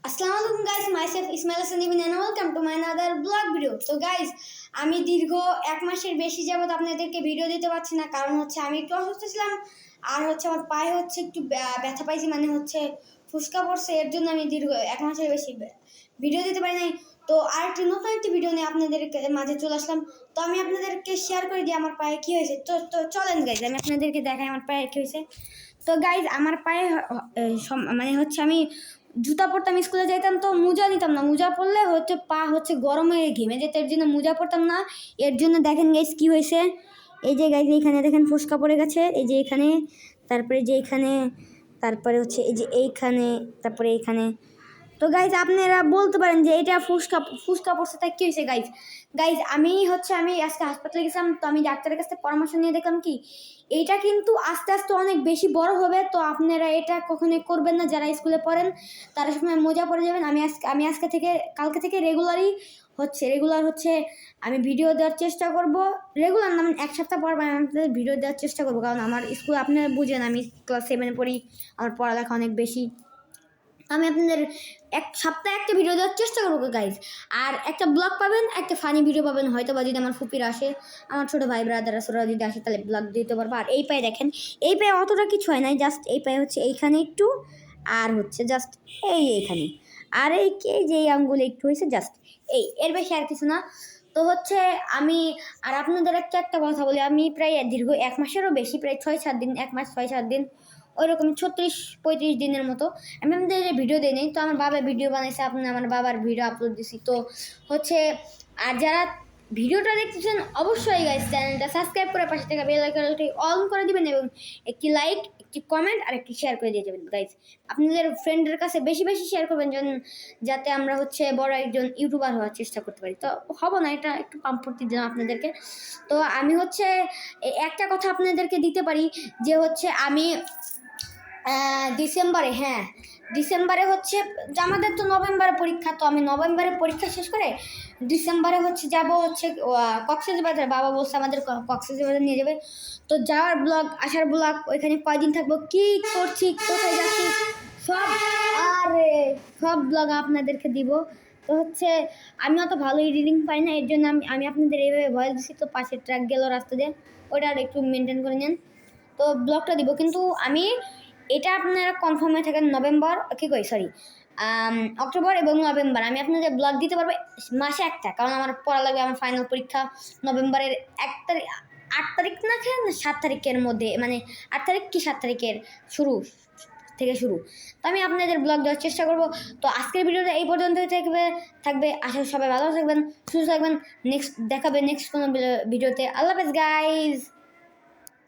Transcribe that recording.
আসসালামু আলাইকুম guys, myself Ismail Hasan Ibin and welcome to my another blog video. তো গাইস, আমি দীর্ঘ 1 মাসের বেশি যাবত আপনাদেরকে ভিডিও দিতে পারছি না, কারণ হচ্ছে আমি একটু অসুস্থ ছিলাম। আর হচ্ছে আমার পায়ে হচ্ছে একটু ব্যথা পাইছি, মানে হচ্ছে ফুসকা পড়ছে। এর জন্য আমি দীর্ঘ 1 মাসের বেশি ভিডিও দিতে পারি নাই। তো আর একটি নতুন একটি ভিডিও নিয়ে আপনাদের মাঝে চলে আসলাম। তো আমি আপনাদেরকে শেয়ার করে দিই আমার পায়ে কী হয়েছে। তো চলেন গাইজ, আমি আপনাদেরকে দেখাই আমার পায়ে কী হয়েছে। তো গাইজ, আমার পায়ে মানে হচ্ছে আমি জুতা পরতাম, স্কুলে যাইতাম, তো মোজা নিতাম না। মোজা পরলে হচ্ছে পা হচ্ছে গরমে ঘেমে যেত, এর জন্য মোজা পরতাম না। এর জন্য দেখেন গাইজ কী হয়েছে। এই যে গাইজ, এইখানে দেখেন ফোসকা পড়ে গেছে, এই যে এখানে, তারপরে যে এইখানে, তারপরে হচ্ছে এই যে এইখানে, তারপরে এইখানে। তো গাইজ, আপনারা বলতে পারেন যে এটা ফুসকা পড়ছে, তাই কী হয়েছে। গাইজ আমি আজকে হাসপাতালে গেছিলাম। তো আমি ডাক্তারের কাছে পরামর্শ নিয়ে দেখলাম কি এইটা কিন্তু আস্তে আস্তে অনেক বেশি বড় হবে। তো আপনারা এটা কখনোই করবেন না। যারা স্কুলে পড়েন তারা সময় মোজা পরে যাবেন। আমি আজকে থেকে কালকে থেকে রেগুলার হচ্ছে আমি ভিডিও দেওয়ার চেষ্টা করব। রেগুলার না, 1 সপ্তাহ পর আমি আপনাদের ভিডিও দেওয়ার চেষ্টা করবো, কারণ আমার স্কুল আপনারা বুঝেন আমি ক্লাস 7 পড়ি, আমার পড়ালেখা অনেক বেশি। আমি আপনাদের 1 সপ্তাহে একটা ভিডিও দেওয়ার চেষ্টা করবো গাইজ। আর একটা ব্লগ পাবেন, একটা ফানি ভিডিও পাবেন, হয়তো বা যদি আমার ফুপির আসে, আমার ছোটো ভাই ব্রাদার আসরা যদি আসে, তাহলে ব্লগ দিতে পারবো। আর এই পায়ে দেখেন, এই পায়ে অতটা কিছু হয় নাই, জাস্ট এই পায়ে হচ্ছে এইখানে একটু, আর হচ্ছে জাস্ট এইখানে, আর যে এই আঙ্গুলে একটু হয়েছে, জাস্ট এর বেশি আর কিছু না। তো হচ্ছে আমি আর আপনাদের একটা কথা বলি, আমি প্রায় দীর্ঘ 1 মাসেরও বেশি, প্রায় 6-7 দিন, 1 মাস 6-7 দিন, ওই রকম 36-35 দিনের মতো আমি আপনাদের ভিডিও দিই নি। তো আমার বাবা ভিডিও বানাইছে, আমার বাবার ভিডিও আপলোড দিছি। তো হচ্ছে আর যারা ভিডিওটা দেখতেছেন অবশ্যই গাইস চ্যানেলটা সাবস্ক্রাইব করে পাশে থাকা বেল আইকনটি অন করে দিবেন, এবং একটি লাইক, একটি কমেন্ট আর একটি শেয়ার করে দিয়ে যাবেন গাইস। আপনাদের ফ্রেন্ডের কাছে বেশি বেশি শেয়ার করবেন, যাতে আমরা হচ্ছে বড় একজন ইউটিউবার হওয়ার চেষ্টা করতে পারি। তো হব না, এটা একটু পাম্পতি দিলাম আপনাদেরকে। তো আমি হচ্ছে একটা কথা আপনাদেরকে দিতে পারি, যে হচ্ছে আমি ডিসেম্বরে হচ্ছে আমাদের তো নভেম্বরে পরীক্ষা। তো আমি নভেম্বরে পরীক্ষা শেষ করে ডিসেম্বরে হচ্ছে যাব হচ্ছে কক্সবাজার। বাবা বলছে আমাদের কক্সবাজার নিয়ে যাবে। তো যাওয়ার ব্লগ, আসার ব্লগ, ওইখানে কয়দিন থাকবো, কী করছি, কোথায় যাচ্ছি, সব ব্লগ আপনাদেরকে দিব। তো হচ্ছে আমি অত ভালো এডিটিং পাই না, এর জন্য আমি আপনাদের এইভাবে ভয়েস দিচ্ছি। তো পাশে ট্র্যাক গেল রাস্তা দিয়ে, ওটা আর একটু মেনটেন করে নেন। তো ব্লগটা দিব, কিন্তু আমি এটা আপনারা কনফার্ম হয়ে থাকেন অক্টোবর এবং নভেম্বর আমি আপনাদের ব্লগ দিতে পারবো মাসে একটা, কারণ আমার পড়া লাগবে। আমার ফাইনাল পরীক্ষা নভেম্বরের 1 তারিখ, 8 তারিখ না 7 তারিখের মধ্যে, মানে 8 তারিখ কি 7 তারিখের শুরু। তো আমি আপনাদের ব্লগ দেওয়ার চেষ্টা করব। তো আজকের ভিডিওটা এই পর্যন্তই থাকবে। আশা করি সবাই ভালো থাকবেন, সুস্থ থাকবেন। নেক্সট কোনো ভিডিওতে। আল্লাহ হাফেজ গাইজ।